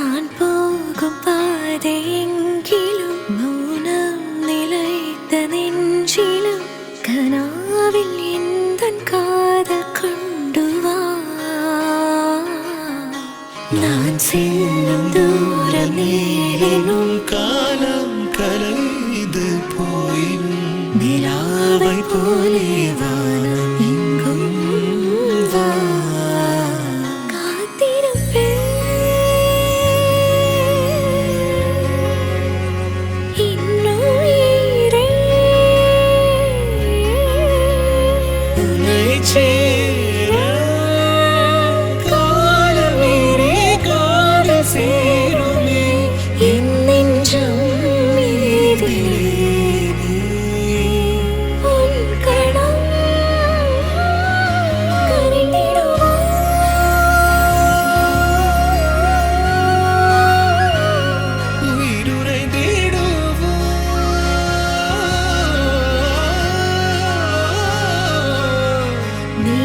நான் போகும் பாதையெங்கிலும் மௌனம் நிலைத்த நெஞ்சிலும் கனாவில் எந்தன் காதல் கொண்டு வா. நான் செல்லும் தூரம் நேரினும் காலம் கலைந்து போயினும் நிலாவை போலே வானம் எங்கும் வா. நீ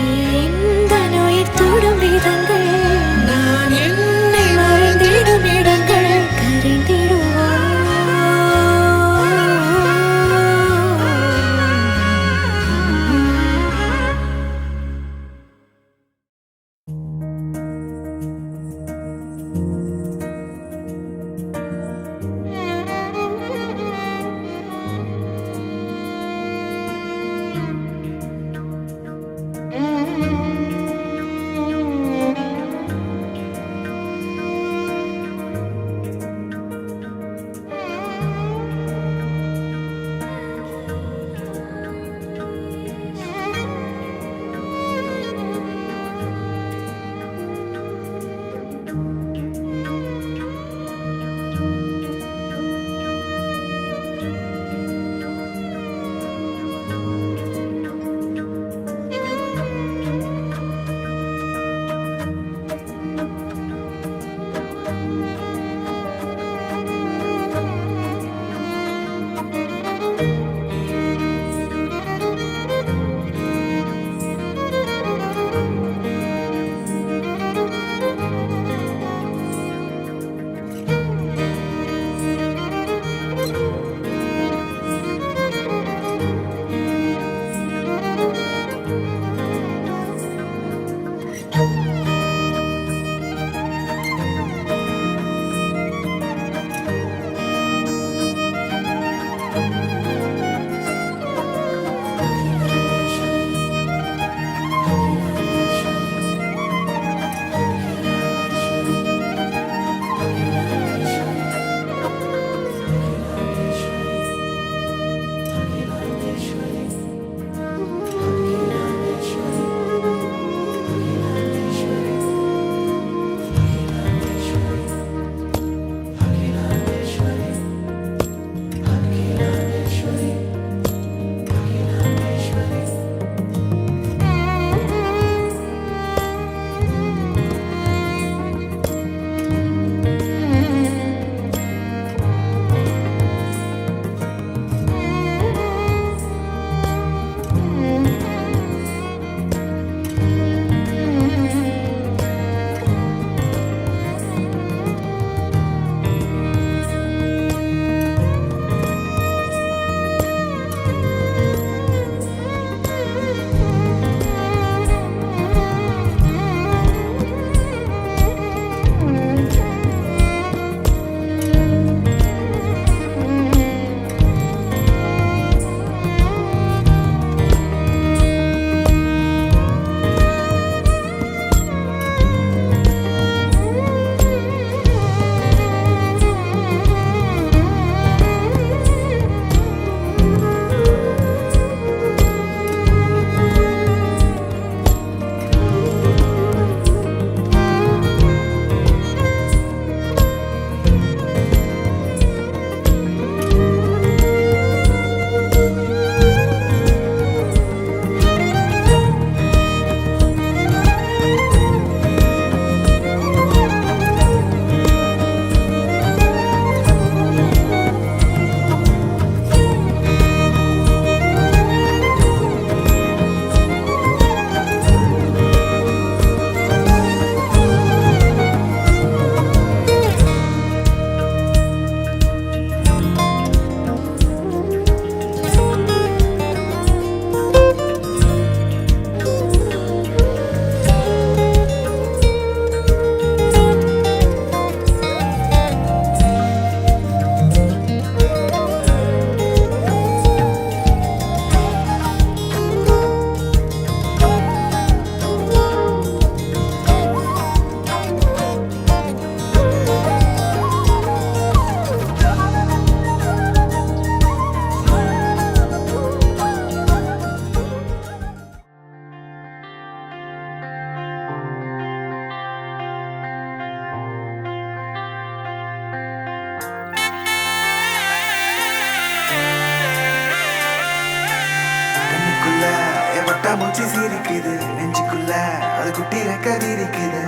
பட்டாம்பூச்சி சிரிக்குது நெஞ்சுக்குள்ள, அது குட்டி ரெக்க விரிக்குது.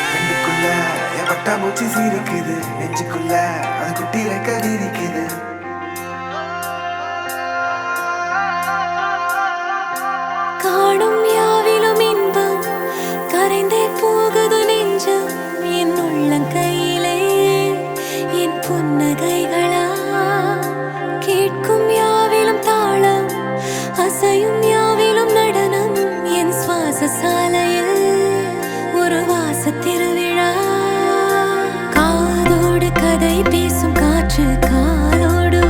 கண்ணுக்குள்ள என் பட்டாம்பூச்சி சிரிக்குது நெஞ்சுக்குள்ள, அது குட்டி ரெக்க விரிக்குது. காணும் யாவிலும் இன்பம் கரைந்தே போகுது நெஞ்சம், என் உள்ளங்கையிலே என் புன்னகைகளா. கேட்கும் யாவிலும் தாளம், அசையும் யாவிலும் நடனம், என் சுவாச சாலையில் ஒரு வாச திருவிழா. காதோடு கதை பேசும் காற்று, காலோடு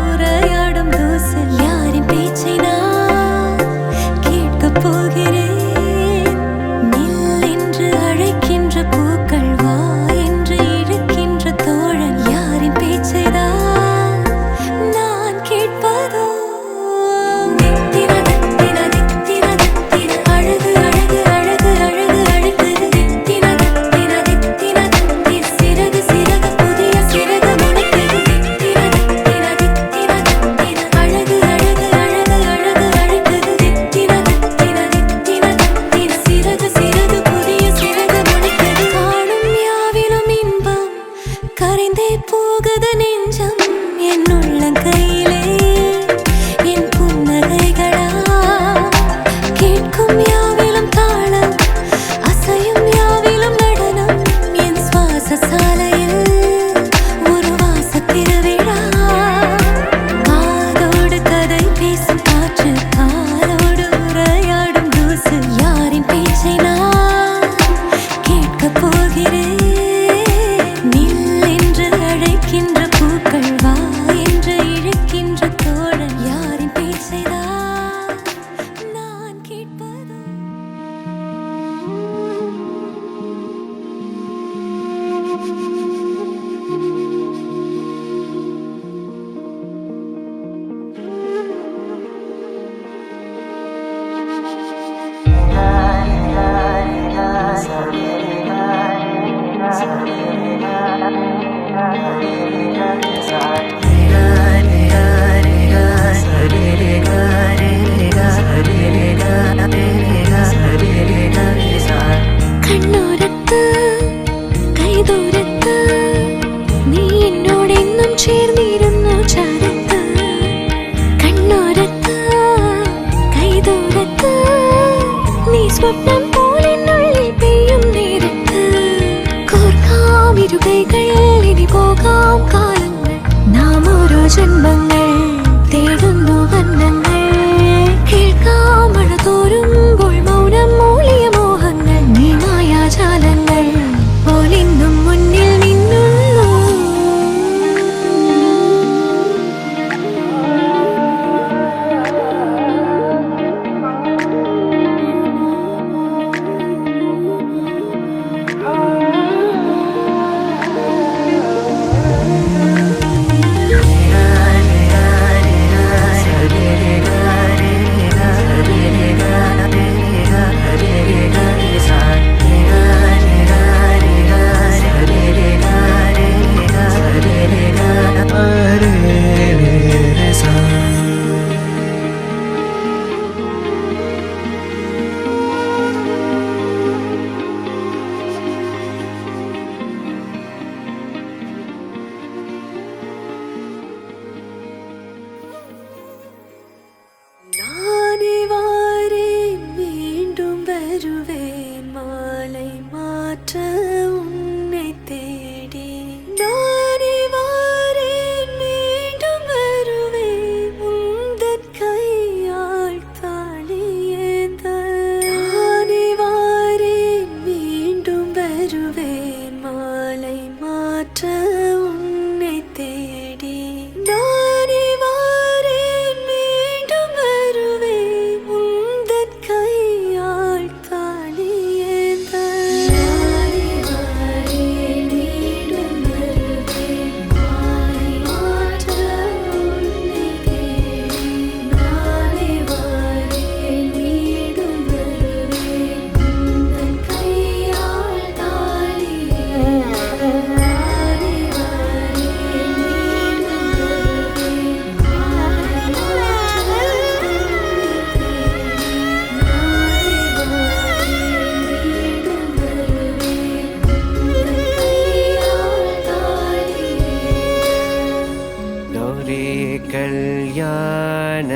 गौरी कल्याण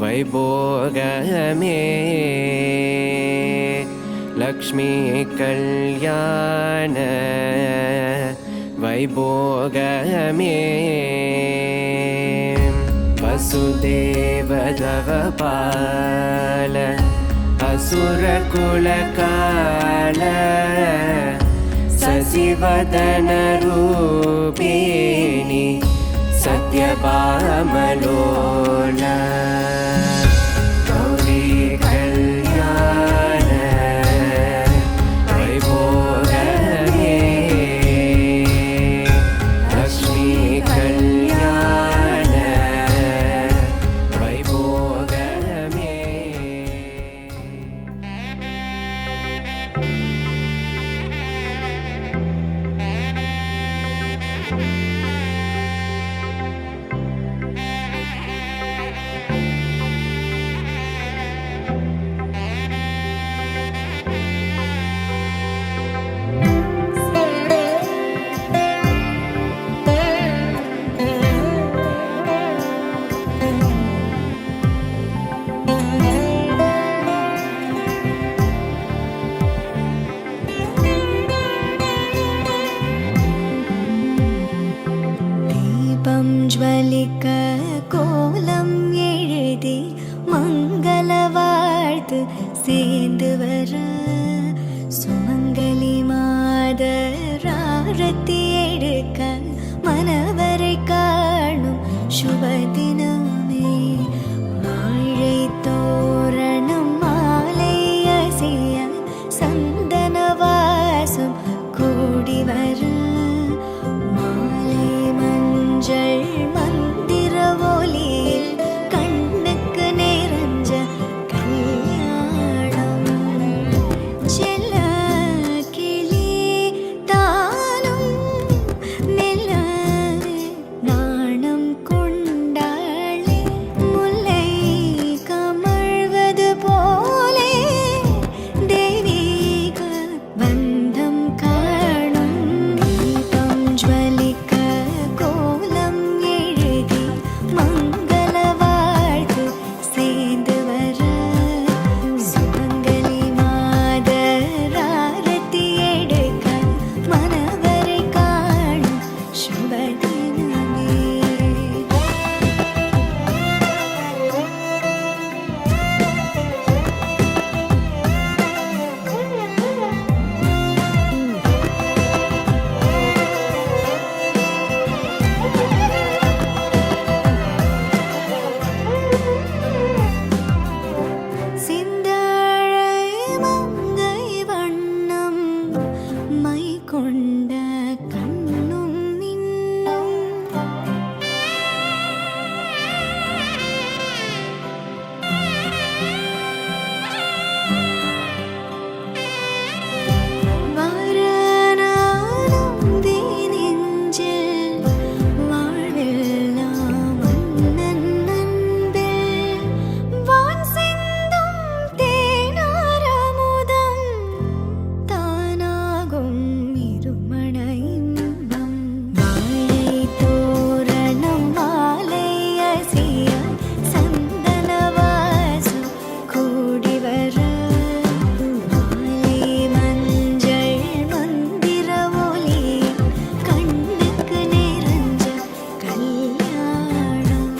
वैभोगमे लक्ष्मी कल्याण वैभोगमे वसुदेवदवपाल असुरकुलकाल शशिवदनरूपिणी सत्यभामलोला गौरी कल्याण वैभोगमे लक्ष्मी कल्याण वैभोगमे दीपं ज्वलिक कोलं எழுதி மங்கள வாழ்த்து சேர்ந்து வர சுமங்கலி மாதராரத்தி எடுக்க மனவரை காணும் சுபதினமே வாழை தோரணம் மாலை அசைய சந்தன வாசம் கூடி வர மாலை மஞ்சள் மந்திர ஒலியில் கண்ணுக்கு நிறைஞ்ச கல்யாணம் செல்ல கிளி தானும் மெல்ல நாணம் கொண்டாளே முல்லை கமழ்வது போலே தெய்வீக பந்தம் காணும் தீபம் ஜ்வலிக்க கோலம் எழுதி மங்கள வாழ்த்து சேர்ந்து வர சுமங்கலி மாதராரத்தி எடுக்க மனவரை காணும் சுபதினமே சிந்தாழை மங்கை வண்ணம் மை கொண்ட கண்ணும் மின்னும் வாரணாலும் நெஞ்சில் வாழ்வெல்லாம் மன்னன் அன்பில் வான் சிந்தும் தேனாரமுதம் தானாகும் இருமண இன்பம் வாழை தோரணம் மாலை அசைய சந்தன வாசம் கூடி வர மாலை மஞ்சள் மந்திர ஒலி கண்ணுக்கு நிறைஞ்ச கல்யாணம்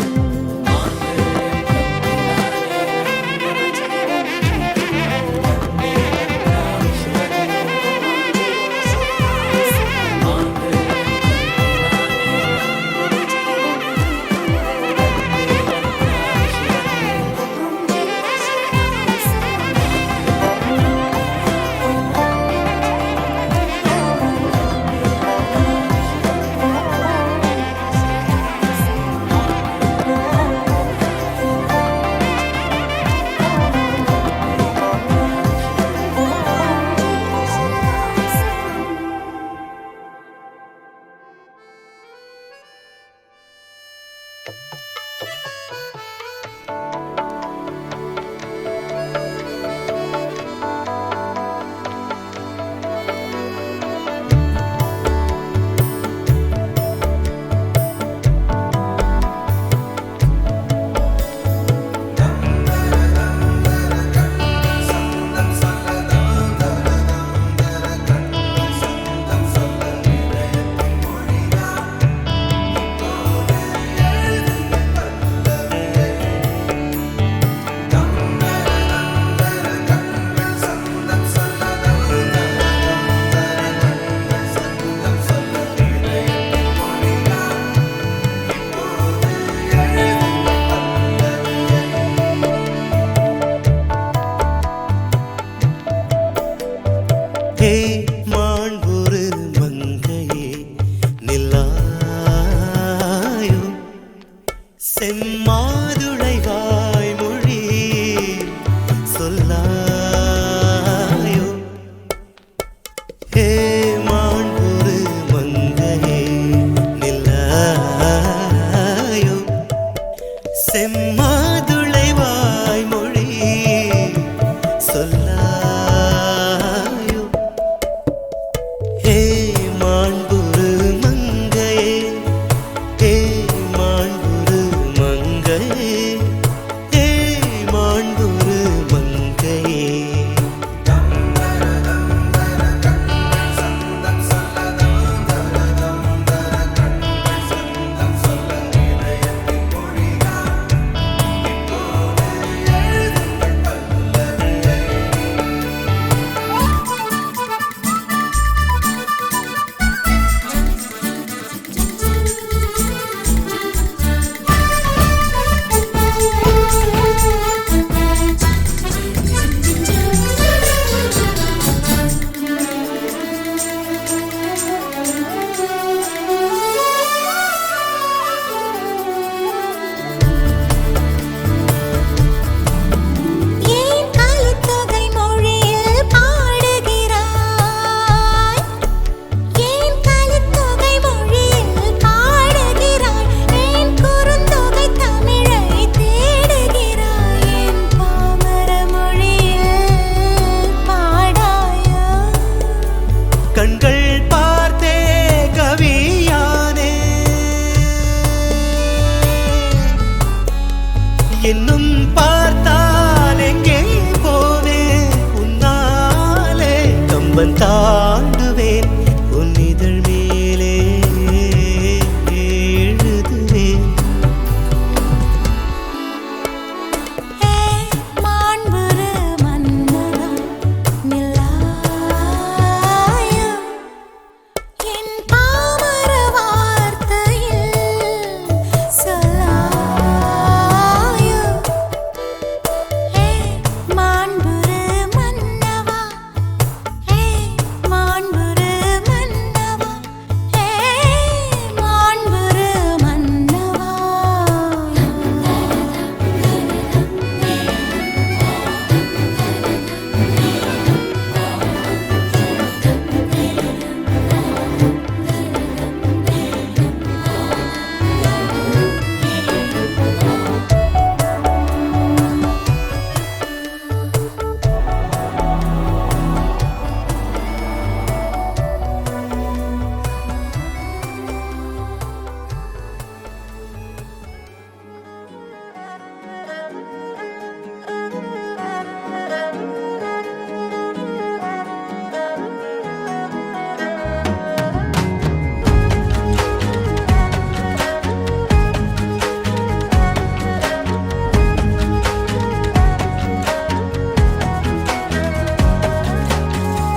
செம்மாதுளை வாய்மொழி சொல்லாயோ ஹே மாண்புரு மங்கையே நில்லாயோ செம்மாதுளை வாய்மொழி சொல்லாயோ ஹே மாண்புரு மங்கையே ஹே மாண்புரு மங்கையே ஹே மாண்புரு மங்கையே ஏன் கலித்தொகை மொழியில் பாடுகிறாய் ஏன் கலித்தொகை மொழியில் பாடுகிறாய் ஏன் குறுந்தொகை தமிழை தேடுகிறாய் ஏன் பாமர மொழியில் பாடாயா கண்கள் பார்த்தே கவியானே இன்னும் பார்த்தால் எங்கே போவேன் உன்னாலே கம்பன் தாண்டுவேன் உன் இதழ் மேலே எழுதுவேன் ஹே மாண்புரு மன்னவா நில்லாயோ என் பாமர வார்த்தையில் சொல்லாயோ ஹே மாண்புரு மன்னவா ஹே மாண்புரு மன்னவா ஹே மாண்புரு மன்னவா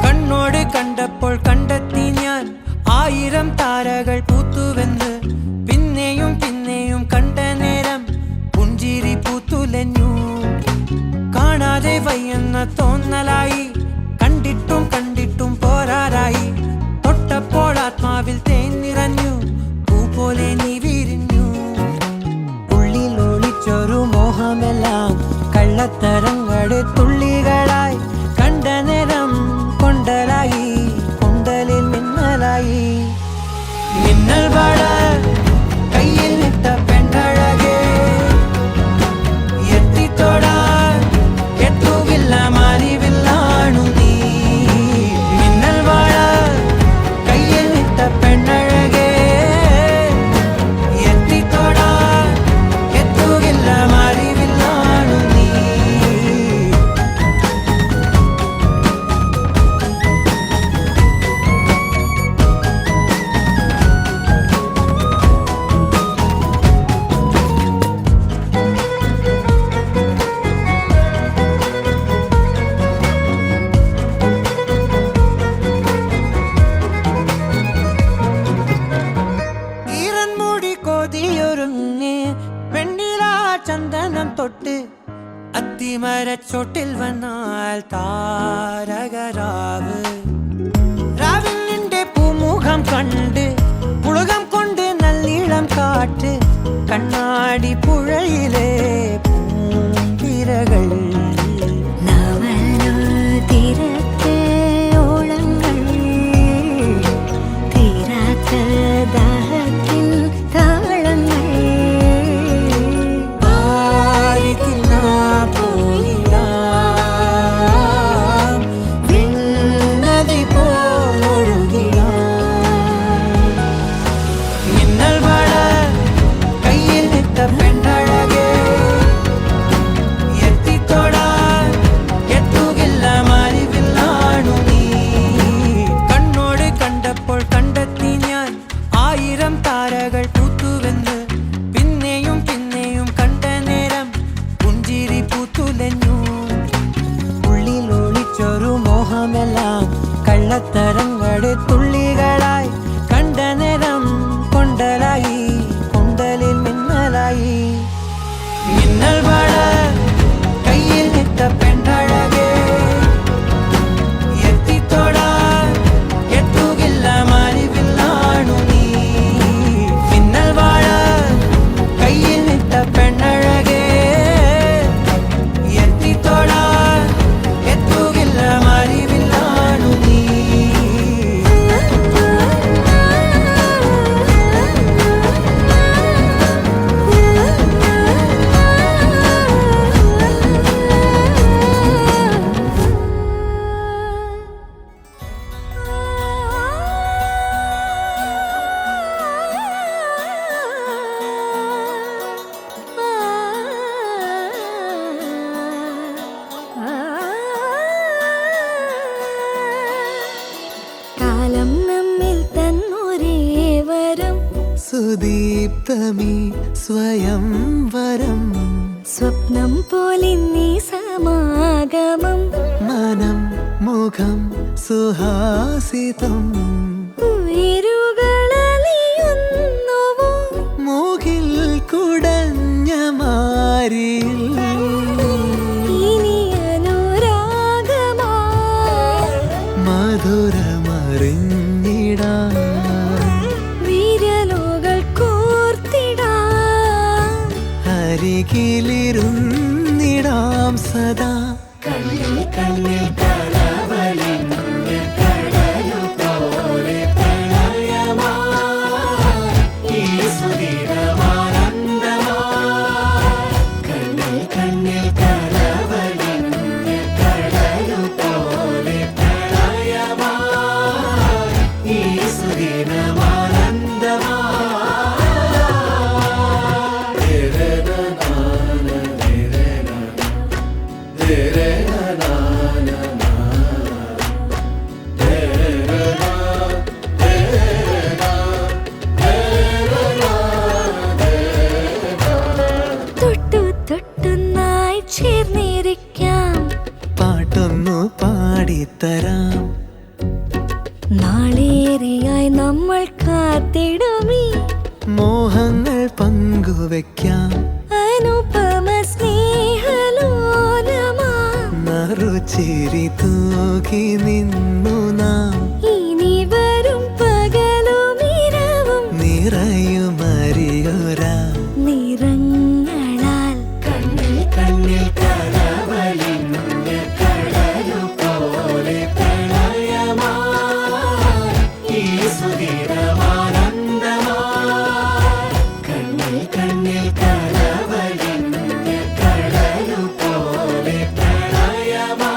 കണ്ണോട് കണ്ടപ്പോൾ കണ്ടെത്തി ഞാൻ 1000 താരകൾ പൂത്തുവെന്ന് പിന്നെയും പിന്നെയും കണ്ട നേരം പുഞ്ചിരി പൂത്തുലഞ്ഞു കാണാതെ വയ്യെന്ന തോന്നലായി കണ്ടിട്ടും കണ്ടിട്ടും പോരാറായി തൊട്ടപ്പോൾ ആത്മാവിൽ തേൻ നിറഞ്ഞു പൂ പോലെ നീ വിരിഞ്ഞു ഉള്ളിൽ ഒളിച്ചൊരു മോഹമെല്ലാം കള്ളത്തരങ്ങളുടെ തുള്ളികളായി കണ്ട നേരം കൊണ്ടലായി കൊണ്ടലിൽ മിന്നലായി മിന്നൽ വള കയ്യിൽ ഇട്ട പെണ്ണഴകേ എത്തിത്തൊടാൻ എത്തുകില്ല മാറിവില്ലാണു നീ മിന്നൽ വള കയ്യിൽ ഇട്ട പെണ്ണഴകേ എത്തിത്തൊടാൻ എത്തുകില്ല മാറിവില്ലാണു നീ ഈറൻമുടി കൊതിയൊരുങ്ങി വെണ്ണിലാ ചന്ദനം തൊട്ട് അത്തിമരച്ചോട്ടിൽ വന്നാൽ താരകരാവ് രാവിൽ നിന്റെ പൂമുഖം കണ്ട് പുളകം കൊണ്ട് നല്ലിളം കാറ്റ് കണ്ണാടി നടിപ്പുഴയിലെ പൂന്തിരകൾ നവലോ തീരത്തെ ഓളങ്ങൾ തീരാത്ത ദാഹത്തിൻ താളങ്ങൾ ആരിതിന്നാ പോയിടാം വിണ്ണതി പോലൊഴുകിടാം മിന്നൽ മഴ കയ്യിൽ നിട്ട പെണ്ണഴകേ എത്തിത്തൊടാൻ എത്തുകില്ല മാറിവില്ലാണു നീ കണ്ണോട് കണ്ടപ്പോൾ കണ്ടെത്തി ഞാൻ 1000 താരകൾ പൂത്തുവെന്ന് പിന്നെയും പിന്നെയും കണ്ട നേരം പുഞ്ചിരി പൂത്തുലഞ്ഞു ഉള്ളിൽ ഒളിച്ചൊരു മോഹമെല്ലാം കള്ളത്തരങ്ങളുടെ തുള്ളികളായി കണ്ട നേരം കൊണ്ടലായി കൊണ്ടലിൽ മിന്നലായി മിന്നൽ മഴ കയ്യിൽ നിട്ട പെണ്ണഴകേ എത്തിത്തൊടാൻ എത്തുകില്ല മാറിവില്ലാണു നീ മിന്നൽ മഴ കയ്യിൽ നിട്ട പെണ്ണഴകേ എത്തിത്തൊടാൻ എത്തുകില്ല മാറിവില്ലാണു നീ കാലം നമ്മിൽ തന്നൊരേ വരം സുദീപ്തമീ സ്വയംവരം സ്വപ്നം പോലെ നീ സമാഗമം മനം മുഖം സുഹാസിതം ഉയരുകളലിയുന്നുവോ മൂകിൽ കുടഞ്ഞ മാരിൽ ഇനി അനുരാഗമാ മധുരമറിഞ്ഞിടാൻ വിരലുകൾ കോർത്തിടാൻ അരികിലിരുന്നിടാം സദാ കണ്ണിൽ കണ്ണിൽ കലവലിഞ്ഞ് കടലു പോലെ പ്രണയമാ ഈ സുധീരമാനന്ദമാ കണ്ണിൽ കണ്ണിൽ കലവലിഞ്ഞ് കടലു പോലെ പ്രണയമാ ഈ സുധീരമാനന്ദമാ തൊട്ടു തൊട്ടുന്നായി ചേർന്നിരിക്കാം പാട്ടൊന്നു പാടിത്തരാം നാളേറെയായി നമ്മൾ കാത്തിടുമീ മോഹങ്ങൾ പങ്കുവെക്കാം അനുപമ സ്നേഹലോലമാ നറുചിരി തൂകി നിന്നു നാം ഇനി വരും പകലും ഇരവും നിറയുമറിയൊരാ നിറങ്ങളാൽ കണ്ണിൽ കണ്ണിൽ കലവലിഞ്ഞ് കടലു പോലെ പ്രണയമാ ഈ സുധീരമാനന്ദമാ കണ്ണിൽ കണ്ണിൽ കലവലിഞ്ഞ് കടലു പോലെ പ്രണയമാ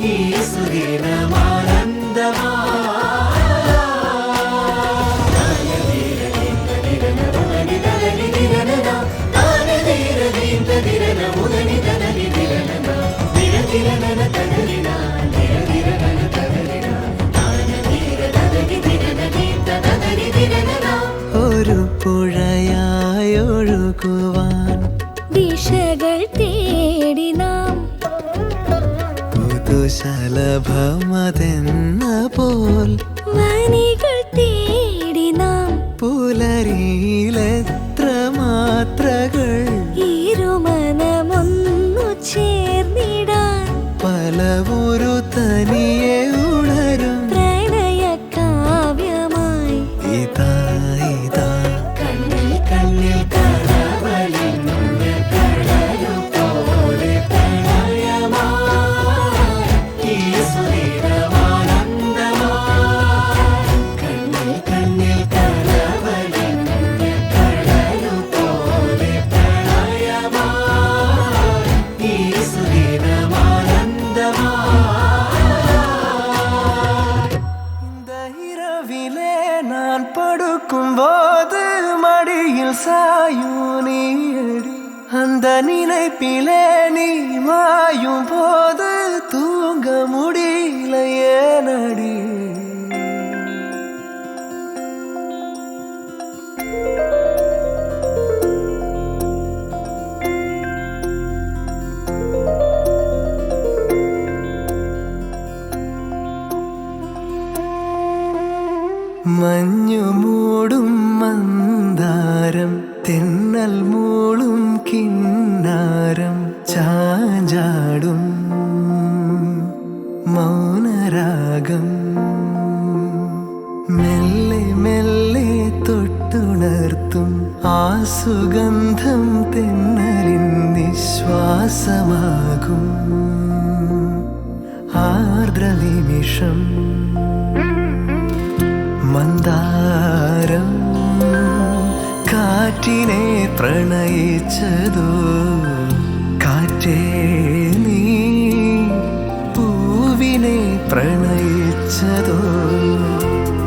ഈ സുധീരമാനന്ദമാ ഒരു പുഴയായൊഴുകുവാൻ ദിശകൾ തേടി നാം പുതുശലഭമതെന്ന പോൽ വനികൾ തേടി നാം പുലരിയിലെത്ര മാത്രകൾ ഇരുമനമൊന്നു ചേർന്നിടാൻ പലവുരു തനിയെ ഉണരും പ്രണയ കാവ്യമായി ഇതാ ഇതാ കണ്ണിൽ കണ്ണിൽ കല சாயும் நீயடி அந்த நினைப்பிலே நீ மாயும் போது தூங்க முடியல ஏனடி മഞ്ഞു മൂടും മന്ദാരം തെന്നൽ മൂളും കിന്നാരം ചാഞ്ചാടും മൗനരാഗം മെല്ലെ മെല്ലെ തൊട്ടുണർത്തും ആ സുഗന്ധം തെന്നലിൻ നിശ്വാസമാകും ആർദ്രനിമിഷം മന്ദാരം കാറ്റിനെ പ്രണയിച്ചതോ കാറ്റേ നീ പൂവിനെ പ്രണയിച്ചതോ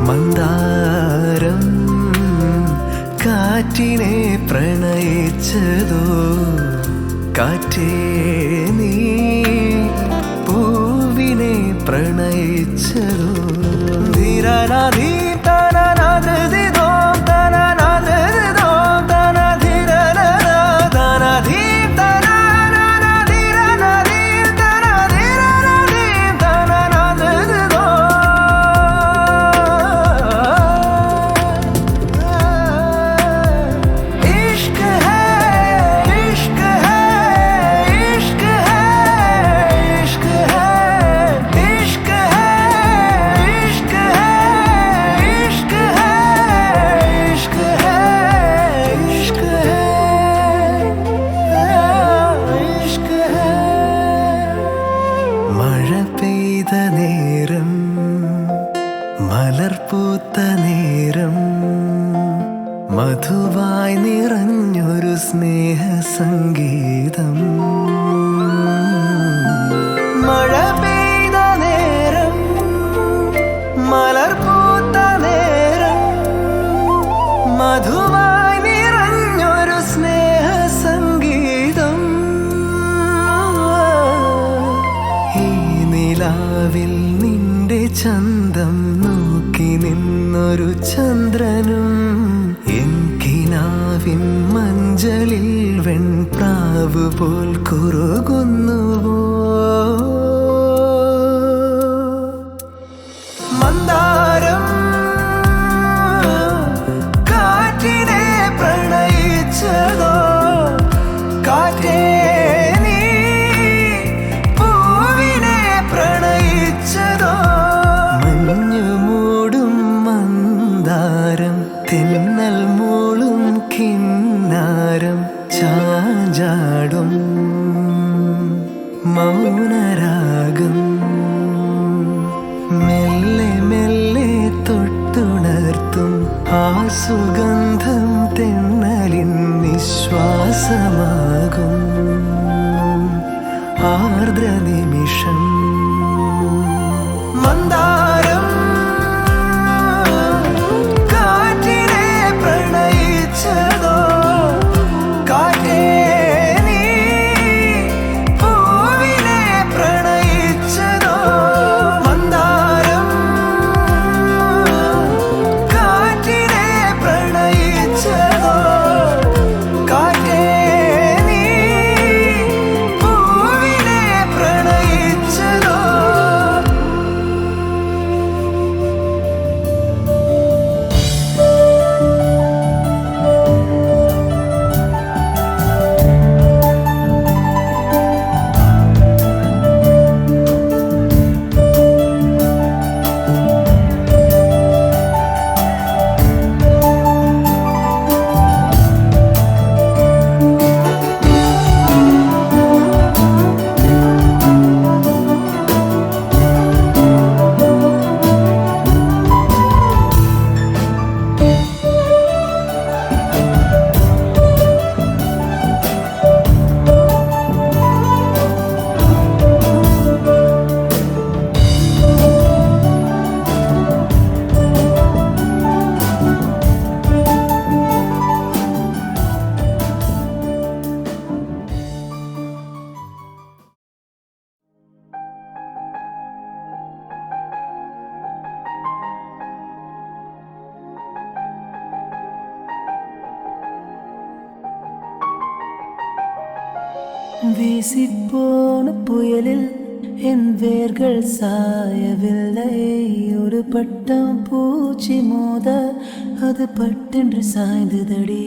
മന്ദാരം കാറ്റിനെ പ്രണയിച്ചതോ കാറ്റേ നീ പൂവിനെ പ്രണയിച്ചതോ ധീരനാധീ മലർപൂത്ത നേരം മധുവായി നിറഞ്ഞൊരു സ്നേഹ സംഗീതം മഴ പെയ്ത നേരം മലർപൂത്ത നേരം മധുവായി നിറഞ്ഞൊരു സ്നേഹ സംഗീതം ഈ നിലാവിൽ നിന്റെ ചന്തം നോക്കി നിന്നൊരു ചന്ദ്രനും എൻകിനാവിൻ മഞ്ചലിൽ വെൺപ്രാവ് പോൽ കുറുകുന്നുവോ മന്ദാരം കാറ്റിനെ പ്രണയിച്ചതോ കാറ്റേ നീ പൂവിനെ പ്രണയിച്ചതോ മഞ്ഞു മൂടും മന്ദാരം തെന്നൽ മൂളും കിന്നാരം ചാഞ്ചാടും മൗനരാഗം മെല്ലെ മെല്ലെ തൊട്ടുണർത്തും ആ സുഗന്ധം തെന്നലിൻ നിശ്വാസമാകും ആർദ്രനിമിഷം മന്ദാരം കാറ്റിനെ പ്രണയിച്ചതോ കാറ്റേ നീ പൂവിനെ പ്രണയിച്ചതോ മന്ദാരം കാറ്റിനെ പ്രണയിച്ചതോ കാറ്റേ നീ പൂവിനെ പ്രണയിച്ചതോ வீசிப்போன புயலில் என் வேர்கள் சாயவில்லை. ஒரு பட்டம் பூச்சி மோத அது பட்டென்று சாய்ந்ததடி.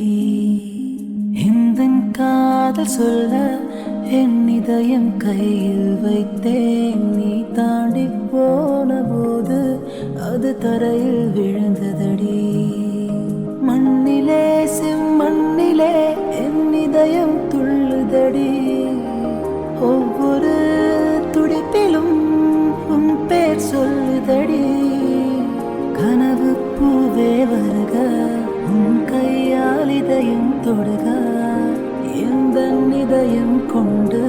இந்த காதல் சொல்ல என் இதயம் கையில் வைத்தேன். நீ தாண்டி போன போது அது தரையில் விழுந்ததடி. மண்ணிலே செம்மண்ணிலே என் இதயம் துள்ளுதடி. ஒவ்வொரு துடிப்பிலும் உன் பேர் சொல்லுதடி. கனவு பூவே வருக, உன் கையால் இதயம் தொடுக. எந்த இதயம் கொண்டு